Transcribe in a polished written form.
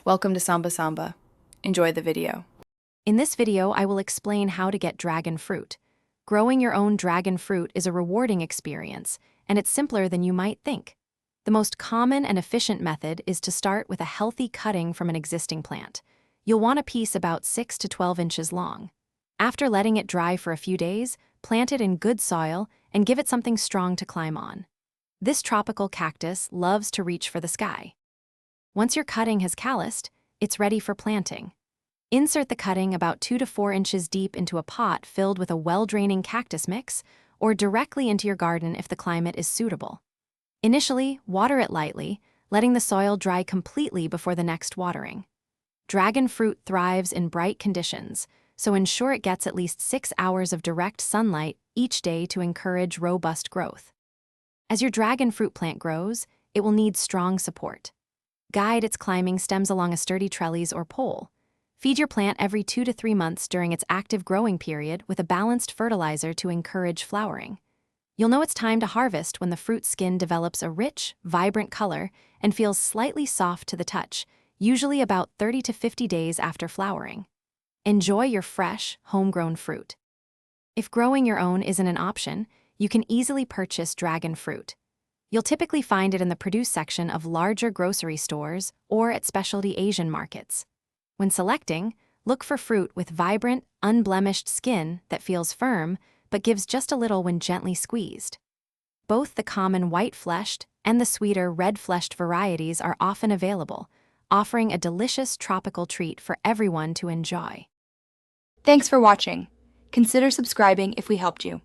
Welcome to Samba Samba. Enjoy the video. In this video, I will explain how to get dragon fruit. Growing your own dragon fruit is a rewarding experience, and it's simpler than you might think. The most common and efficient method is to start with a healthy cutting from an existing plant. You'll want a piece about 6 to 12 inches long. After letting it dry for a few days, plant it in good soil and give it something strong to climb on. This tropical cactus loves to reach for the sky. Once your cutting has calloused, it's ready for planting. Insert the cutting about 2 to 4 inches deep into a pot filled with a well-draining cactus mix, or directly into your garden if the climate is suitable. Initially, water it lightly, letting the soil dry completely before the next watering. Dragon fruit thrives in bright conditions, so ensure it gets at least 6 hours of direct sunlight each day to encourage robust growth. As your dragon fruit plant grows, it will need strong support. Guide its climbing stems along a sturdy trellis or pole. Feed your plant every 2 to 3 months during its active growing period with a balanced fertilizer to encourage flowering. You'll know it's time to harvest when the fruit skin develops a rich, vibrant color and feels slightly soft to the touch, usually about 30 to 50 days after flowering. Enjoy your fresh, homegrown fruit. If growing your own isn't an option, you can easily purchase dragon fruit. You'll typically find it in the produce section of larger grocery stores or at specialty Asian markets. When selecting, look for fruit with vibrant, unblemished skin that feels firm but gives just a little when gently squeezed. Both the common white-fleshed and the sweeter red-fleshed varieties are often available, offering a delicious tropical treat for everyone to enjoy. Thanks for watching. Consider subscribing if we helped you.